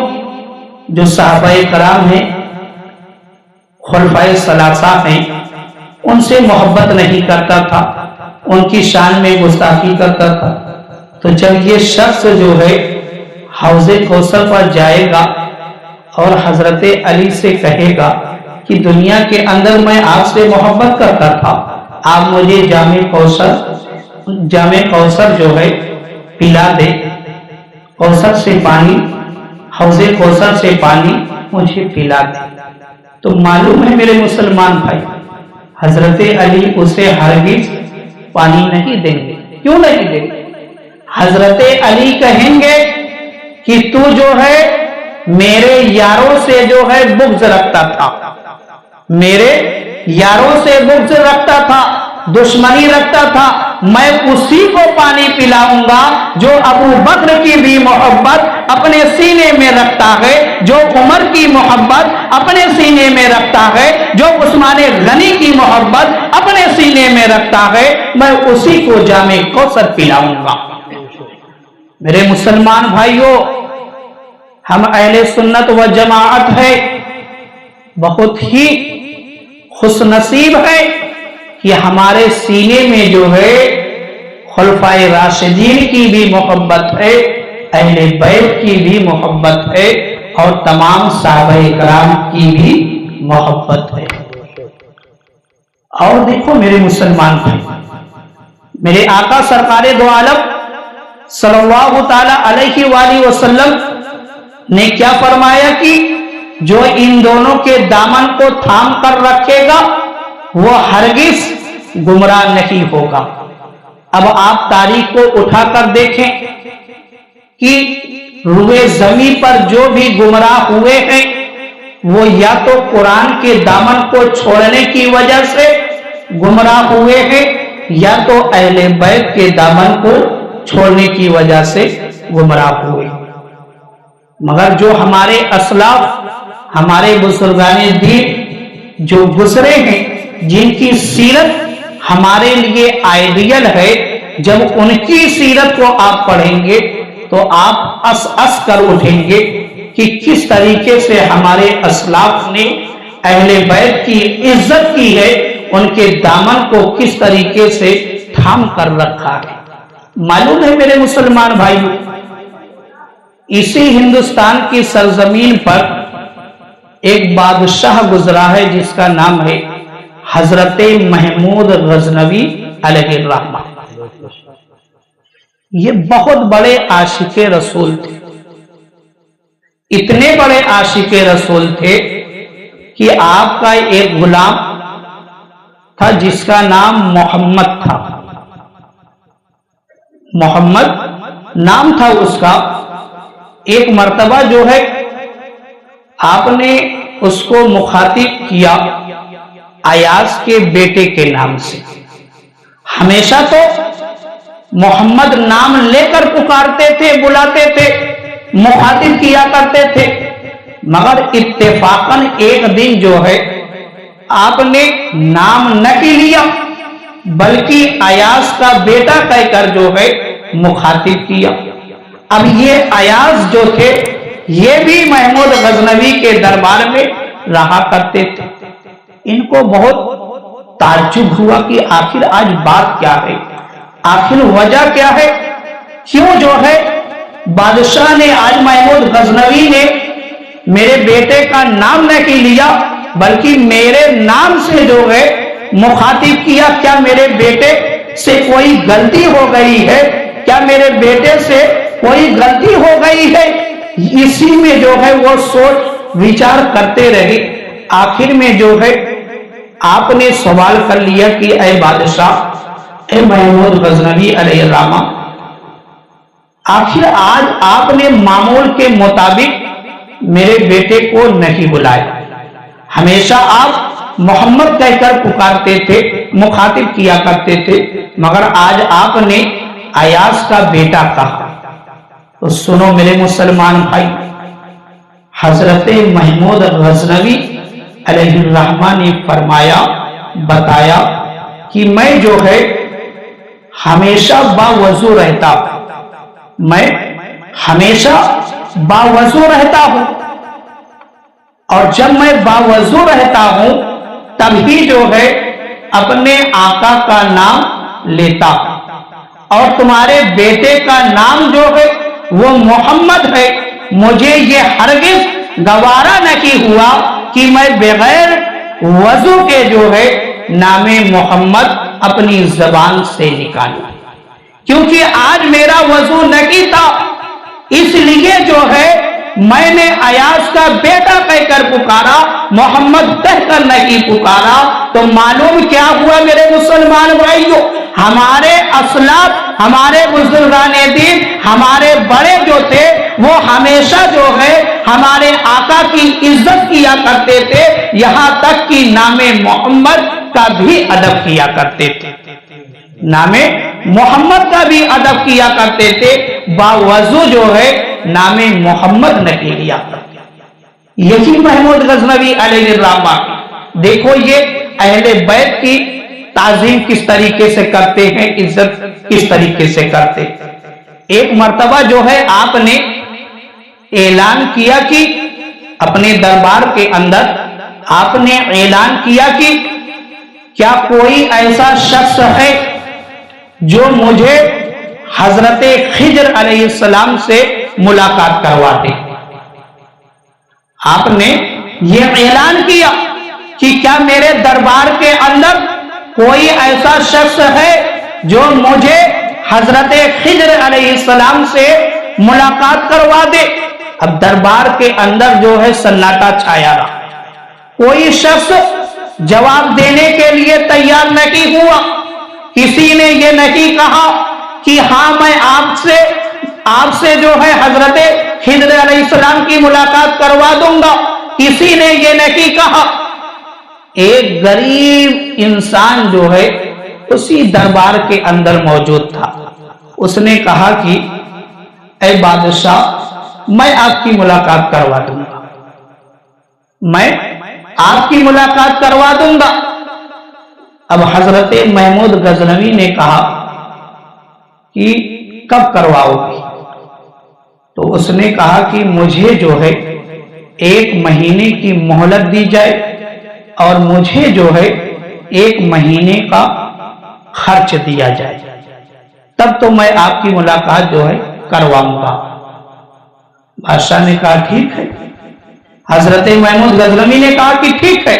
جو صحابہ کرام ہیں، خلفائے ثلاثہ ہیں، ان سے محبت نہیں کرتا تھا، ان کی شان میں گستاخی کرتا تھا۔ تو جب یہ شخص جو ہے حوض کوثر پر جائے گا اور حضرت علی سے کہے گا کہ دنیا کے اندر میں آپ سے محبت کرتا تھا، آپ مجھے جامع کوثر جو ہے پلا دے، کوثر سے پانی، حوض کوثر سے پانی مجھے پلا دے، تو معلوم ہے میرے مسلمان بھائی، حضرت علی اسے ہرگز پانی نہیں دیں گے۔ کیوں نہیں دیں گے؟ حضرت علی کہیں گے کہ تو جو ہے میرے یاروں سے جو ہے بغض رکھتا تھا، میرے یاروں سے بغض رکھتا تھا، دشمنی رکھتا تھا، میں اسی کو پانی پلاؤں گا جو ابو بکر کی بھی محبت اپنے سینے میں رکھتا ہے، جو عمر کی محبت اپنے سینے میں رکھتا ہے، جو عثمان غنی کی محبت اپنے سینے میں رکھتا ہے، میں اسی کو جامع کوثر پلاؤں گا۔ میرے مسلمان بھائیوں، ہم اہل سنت و جماعت ہے، بہت ہی خوش نصیب ہے کہ ہمارے سینے میں جو ہے خلفائے راشدین کی بھی محبت ہے، اہل بیت کی بھی محبت ہے، اور تمام صحابہ کرام کی بھی محبت ہے۔ اور دیکھو میرے مسلمان بھائی، میرے آقا سرکار دو عالم صلی اللہ تعالی علیہ وآلہ وسلم نے کیا فرمایا کہ جو ان دونوں کے دامن کو تھام کر رکھے گا وہ ہرگز گمراہ نہیں ہوگا۔ اب آپ تاریخ کو اٹھا کر دیکھیں کہ روئے زمین پر جو بھی گمراہ ہوئے ہیں وہ یا تو قرآن کے دامن کو چھوڑنے کی وجہ سے گمراہ ہوئے ہیں، یا تو اہل بیت کے دامن کو چھوڑنے کی وجہ سے گمراہ ہوئے۔ مگر جو ہمارے اسلاف، ہمارے بزرگان دین جو گزرے ہیں، جن کی سیرت ہمارے لیے آئیڈیل ہے، جب ان کی سیرت کو آپ پڑھیں گے تو آپ اس کر اٹھیں گے کہ کس طریقے سے ہمارے اسلاف نے اہل بیت کی عزت کی ہے، ان کے دامن کو کس طریقے سے تھام کر رکھا ہے۔ معلوم ہے میرے مسلمان بھائیوں، اسی ہندوستان کی سرزمین پر ایک بادشاہ گزرا ہے جس کا نام ہے حضرت محمود غزنوی علیہ الرحمہ۔ یہ بہت بڑے عاشق رسول تھے، اتنے بڑے عاشق رسول تھے کہ آپ کا ایک غلام تھا جس کا نام محمد تھا، محمد نام تھا اس کا۔ ایک مرتبہ جو ہے آپ نے اس کو مخاطب کیا ایاز کے بیٹے کے نام سے۔ ہمیشہ تو محمد نام لے کر پکارتے تھے، بلاتے تھے، مخاطب کیا کرتے تھے، مگر اتفاقاً ایک دن جو ہے آپ نے نام نہ لیا بلکہ ایاز کا بیٹا کہہ کر جو ہے مخاطب کیا۔ اب یہ ایاز جو تھے یہ بھی محمود غزنوی کے دربار میں رہا کرتے تھے۔ ان کو بہت تعجب ہوا کہ آخر آج بات کیا ہے، آخر وجہ کیا ہے، کیوں جو ہے بادشاہ نے آج محمود غزنوی نے میرے بیٹے کا نام نہیں لیا بلکہ میرے نام سے جو ہے مخاطب کیا؟ کیا میرے بیٹے سے کوئی غلطی ہو گئی ہے؟ کیا میرے بیٹے سے کوئی غلطی ہو گئی ہے؟ اسی میں جو ہے وہ سوچ وچار کرتے رہے۔ آخر میں جو ہے آپ نے سوال کر لیا کہ اے بادشاہ، اے محمود غزنوی علیہ الرحمہ، آخر آج آپ نے معمول کے مطابق میرے بیٹے کو نہیں بلایا، ہمیشہ آپ محمد کہہ کر پکارتے تھے، مخاطب کیا کرتے تھے، مگر آج آپ نے ایاز کا بیٹا کہا۔ تو سنو میرے مسلمان بھائی، حضرت محمود غزنوی علیہ الرحمہ نے فرمایا، بتایا کہ میں جو ہے ہمیشہ باوضو رہتا ہوں، میں ہمیشہ باوضو رہتا ہوں، اور جب میں باوضو رہتا ہوں تبھی جو ہے اپنے آقا کا نام لیتا ہوں، اور تمہارے بیٹے کا نام جو ہے وہ محمد ہے۔ مجھے یہ ہرگز گوارا نہیں ہوا کہ میں بغیر وضو کے جو ہے نام محمد اپنی زبان سے نکالوں، کیونکہ آج میرا وضو نہیں تھا، اس لیے جو ہے میں نے ایاز کا بیٹا کہہ کر پکارا، محمد کہہ کر نہیں پکارا۔ تو معلوم کیا ہوا میرے مسلمان بھائیوں، ہمارے اسلاف، ہمارے بزرگان دین، ہمارے بڑے جو تھے وہ ہمیشہ جو ہے ہمارے آقا کی عزت کیا کرتے تھے، یہاں تک کہ نام محمد کا بھی ادب کیا کرتے تھے، نام محمد کا بھی ادب کیا کرتے تھے، باوضو جو ہے نام محمد نہیں لیا کرتے۔ یہی محمود غزنوی علیہ الرحمہ، دیکھو یہ اہل بیت کی تعظیم کس طریقے سے کرتے ہیں، عزت کس طریقے سے کرتے ہیں۔ ایک مرتبہ جو ہے آپ نے اعلان کیا کہ اپنے دربار کے اندر آپ نے اعلان کیا کہ کیا کوئی ایسا شخص ہے جو مجھے حضرت خضر علیہ السلام سے ملاقات کروا دے۔ آپ نے یہ اعلان کیا کہ کیا میرے دربار کے اندر کوئی ایسا شخص ہے جو مجھے حضرت خضر علیہ السلام سے ملاقات کروا دے۔ اب دربار کے اندر جو ہے سناٹا چھایا رہا، کوئی شخص جواب دینے کے لیے تیار نہیں ہوا، کسی نے یہ نہیں کہا کہ ہاں میں آپ سے جو ہے حضرت خضر علیہ السلام کی ملاقات کروا دوں گا، کسی نے یہ نہیں کہا۔ ایک غریب انسان جو ہے اسی دربار کے اندر موجود تھا، اس نے کہا کہ اے بادشاہ، میں آپ کی ملاقات کروا دوں گا، میں آپ کی ملاقات کروا دوں گا۔ اب حضرت محمود غزنوی نے کہا کہ کب کرواؤ گی؟ تو اس نے کہا کہ مجھے جو ہے 1 مہینے کی مہلت دی جائے اور مجھے جو ہے 1 مہینے کا خرچ دیا جائے، تب تو میں آپ کی ملاقات جو ہے کرواؤں گا۔ بادشاہ نے کہا ٹھیک ہے۔ حضرت محمود غزنوی نے کہا کہ ٹھیک ہے،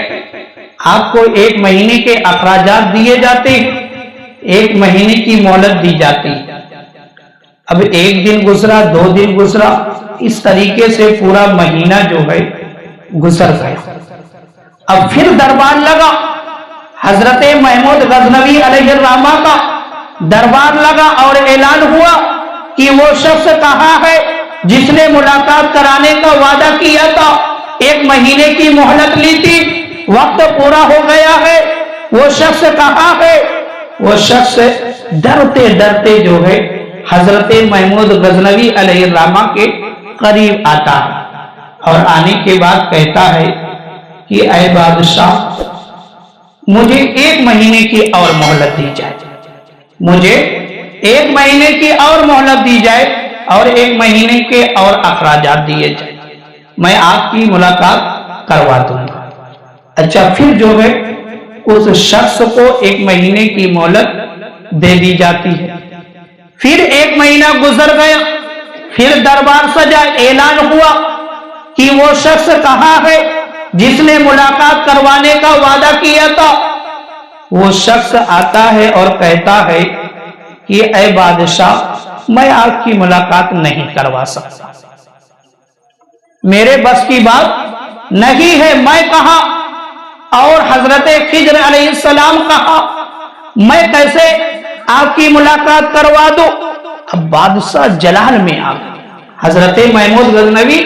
آپ کو 1 مہینے کے اخراجات دیے جاتے ہیں، 1 مہینے کی مہلت دی جاتی ہے۔ اب 1 دن گزرا، 2 دن گزرا، اس طریقے سے پورا مہینہ جو ہے گزر گیا۔ اب پھر دربار لگا، حضرت محمود غزنوی علیہ الرحمہ کا دربار لگا اور اعلان ہوا کہ وہ شخص کہاں ہے جس نے ملاقات کرانے کا وعدہ کیا تھا، 1 مہینے کی مہلت لی تھی، وقت پورا ہو گیا ہے، وہ شخص کہاں ہے؟ وہ شخص ڈرتے ڈرتے جو ہے حضرت محمود غزنوی علیہ الرحمہ کے قریب آتا ہے اور آنے کے بعد کہتا ہے کہ اے بادشاہ، مجھے 1 مہینے کی اور مہلت دی جائے، مجھے 1 مہینے کی اور مہلت دی جائے اور 1 مہینے کے اور اخراجات دیے جائے، میں آپ کی ملاقات کروا دوں گا۔ اچھا، پھر جو ہے اس شخص کو 1 مہینے کی مہلت دے دی جاتی ہے۔ پھر 1 مہینہ گزر گیا، پھر دربار سجا، اعلان ہوا کہ وہ شخص کہاں ہے جس نے ملاقات کروانے کا وعدہ کیا تھا۔ وہ شخص آتا ہے اور کہتا ہے کہ اے بادشاہ، میں آپ کی ملاقات نہیں کروا سکتا، میرے بس کی بات نہیں ہے، میں کہا اور حضرت خضر علیہ السلام کہا، میں کیسے آپ کی ملاقات کروا دو۔ اب بادشاہ جلال میں آ گئے، حضرت محمود غزنوی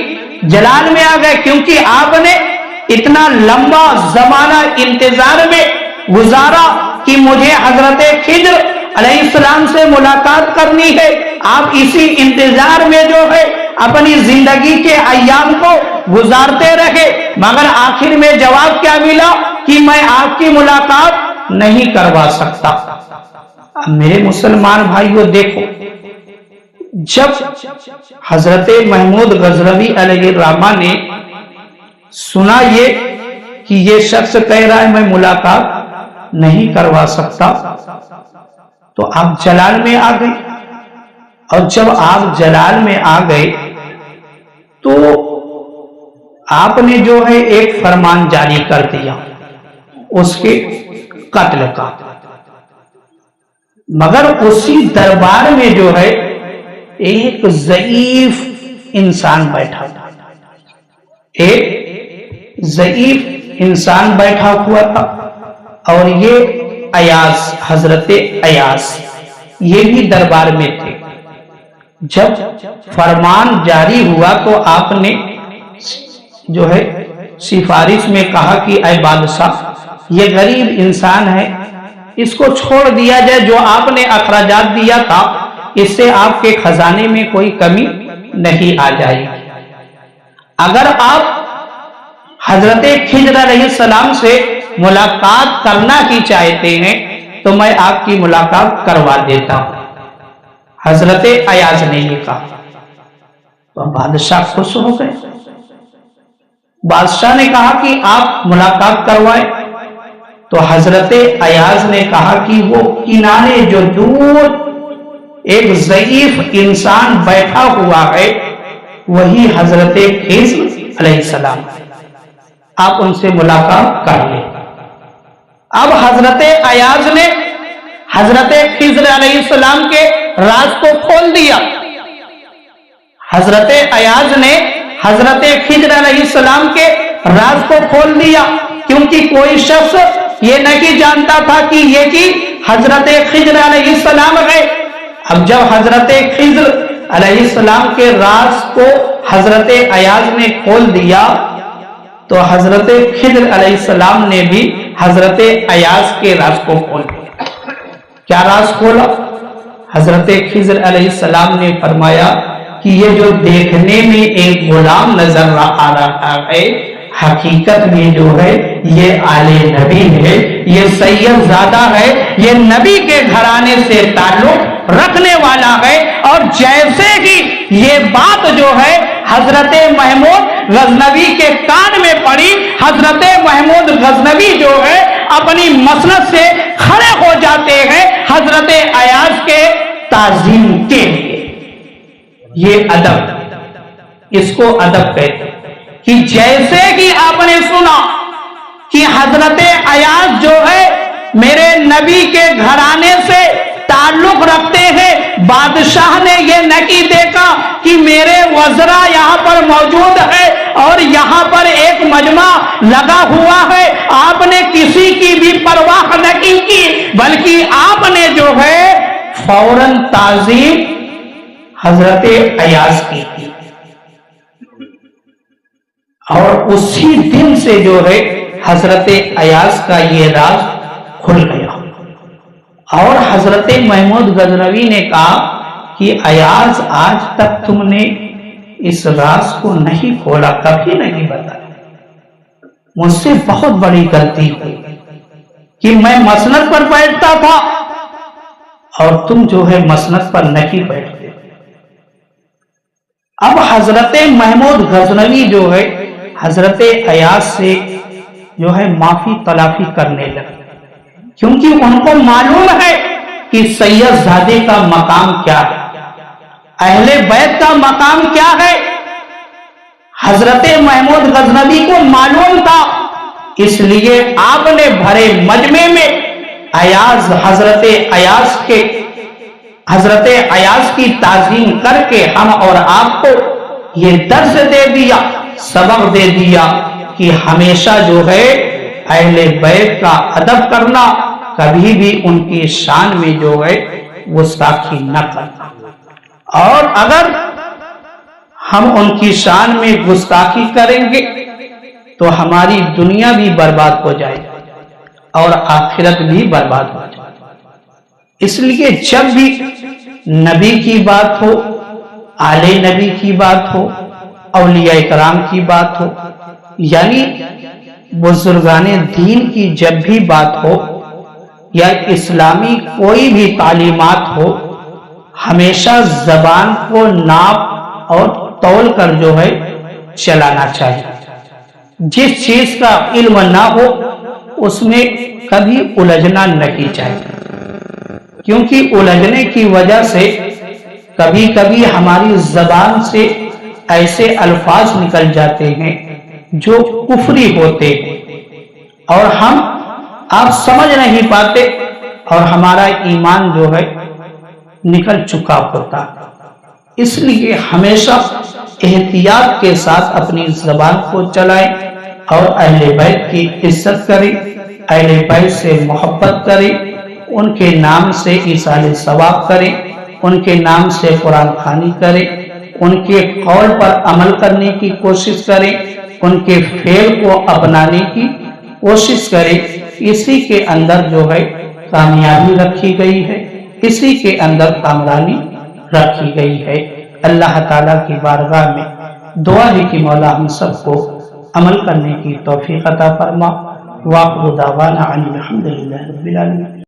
جلال میں آ گئے، کیونکہ آپ نے اتنا لمبا زمانہ انتظار میں گزارا کہ مجھے حضرت خضر علیہ السلام سے ملاقات کرنی ہے۔ آپ اسی انتظار میں جو ہے اپنی زندگی کے ایام کو گزارتے رہے، مگر آخر میں جواب کیا ملا کہ میں آپ کی ملاقات نہیں کروا سکتا۔ اب میرے مسلمان بھائیوں دیکھو، جب حضرت محمود غزنوی علیہ الرحمہ نے سنا یہ کہ یہ شخص کہہ رہا ہے میں ملاقات نہیں کروا سکتا، تو آپ جلال میں آ گئے، اور جب آپ جلال میں آ گئے تو آپ نے جو ہے ایک فرمان جاری کر دیا اس کے قتل کا، مگر اسی دربار میں جو ہے ایک ضعیف انسان بیٹھا تھا، ایک ضعیف انسان بیٹھا ہوا تھا، اور یہ ایاز، حضرت ایاز یہ بھی دربار میں تھے۔ جب فرمان جاری ہوا تو آپ نے جو ہے سفارش میں کہا کہ اے بادشاہ، یہ غریب انسان ہے، اس کو چھوڑ دیا جائے، جو آپ نے اخراجات دیا تھا اس سے آپ کے خزانے میں کوئی کمی نہیں آ جائے گی۔ اگر آپ حضرت خضر علیہ السلام سے ملاقات کرنا ہی چاہتے ہیں تو میں آپ کی ملاقات کروا دیتا ہوں۔ حضرت ایاز نے یہ کہا تو بادشاہ خوش ہو گئے۔ بادشاہ نے کہا کہ آپ ملاقات کروائیں، تو حضرت ایاز نے کہا کہ وہ کنارے جو دور ایک ضعیف انسان بیٹھا ہوا ہے وہی حضرت خضر علیہ السلام، آپ ان سے ملاقات کر لیں۔ اب حضرت ایاز نے حضرت خضر علیہ السلام کے راز کو کھول دیا۔ حضرت ایاز نے حضرت خضر علیہ السلام کے راز کو کھول دیا، کیونکہ کوئی شخص یہ نہیں جانتا تھا کہ یہ کی حضرت خضر علیہ السلام ہے۔ اب جب حضرت خضر علیہ السلام کے راز کو حضرت ایاز نے کھول دیا تو حضرت خضر علیہ السلام نے بھی حضرت ایاز کے راز کو کھول دیا۔ کیا راز کھولا؟ حضرت خضر علیہ السلام نے فرمایا کہ یہ جو دیکھنے میں ایک غلام نظر آ رہا ہے حقیقت میں جو ہے یہ آل نبی ہے، یہ سید زادہ ہے، یہ نبی کے گھرانے سے تعلق رکھنے والا ہے۔ اور جیسے ہی یہ بات جو ہے حضرت محمود غزنوی کے کان میں پڑی، حضرت محمود غزنوی جو ہے اپنی مسند سے کھڑے ہو جاتے ہیں حضرت ایاز کے تعظیم کے لیے۔ یہ ادب، اس کو ادب کہتے ہیں کہ جیسے کہ آپ نے سنا کہ حضرت ایاز جو ہے میرے نبی کے گھرانے سے تعلق رکھتے ہیں، بادشاہ نے یہ نہیں دیکھا کہ میرے وزراء یہاں پر موجود ہے اور یہاں پر ایک مجمع لگا ہوا ہے، آپ نے کسی کی بھی پرواہ نہیں کی، بلکہ آپ نے جو ہے فوراً تعظیم حضرت ایاز کی تھی۔ اور اسی دن سے جو ہے حضرت ایاز کا یہ راز کھل گیا، اور حضرت محمود غزنوی نے کہا کہ ایاز آج تک تم نے اس راز کو نہیں کھولا، کبھی نہیں بتایا، مجھ سے بہت بڑی غلطی ہوئی کہ میں مسند پر بیٹھتا تھا اور تم جو ہے مسند پر نہیں بیٹھتے۔ اب حضرت محمود غزنوی جو ہے حضرت ایاز سے جو ہے معافی تلافی کرنے لگے، کیونکہ ان کو معلوم ہے کہ سید زادے کا مقام کیا ہے، اہل بیت کا مقام کیا ہے۔ حضرت محمود غزنوی کو معلوم تھا، اس لیے آپ نے بھرے مجمع میں ایاز حضرت ایاز کی تعظیم کر کے ہم اور آپ کو یہ درس دے دیا، سبق دے دیا کہ ہمیشہ جو ہے اہل بیت کا ادب کرنا، کبھی بھی ان کی شان میں جو ہے گستاخی نہ کرنا، اور اگر ہم ان کی شان میں گستاخی کریں گے تو ہماری دنیا بھی برباد ہو جائے اور آخرت بھی برباد ہو جائے۔ اس لیے جب بھی نبی کی بات ہو، آل نبی کی بات ہو، اولیاء کرام کی بات ہو، یعنی بزرگان دین کی جب بھی بات ہو یا اسلامی کوئی بھی تعلیمات ہو، ہمیشہ زبان کو ناپ اور تول کر جو ہے چلانا چاہیے۔ جس چیز کا علم نہ ہو اس میں کبھی الجھنا نہیں چاہیے، کیونکہ الجھنے کی وجہ سے کبھی کبھی ہماری زبان سے ایسے الفاظ نکل جاتے ہیں جو کفری ہوتے ہیں اور ہم آپ سمجھ نہیں پاتے اور ہمارا ایمان جو ہے نکل چکا ہوتا۔ اس لیے ہمیشہ احتیاط کے ساتھ اپنی زبان کو چلائیں اور اہل بیت کی عزت کریں، اہل بیت سے محبت کریں، ان کے نام سے ایصال ثواب کریں، ان کے نام سے قرآن خوانی کریں، ان کے قول پر عمل کرنے کی کوشش کریں، ان کے فعل کو اپنانے کی کوشش کریں۔ اسی کے اندر جو ہے کامیابی رکھی گئی ہے، اسی کے اندر کامرانی رکھی گئی ہے۔ اللہ تعالیٰ کی بارگاہ میں دعا ہے کہ مولا ہم سب کو عمل کرنے کی توفیق عطا فرما۔ وآخر دعوانا ان الحمد للہ رب العالمین۔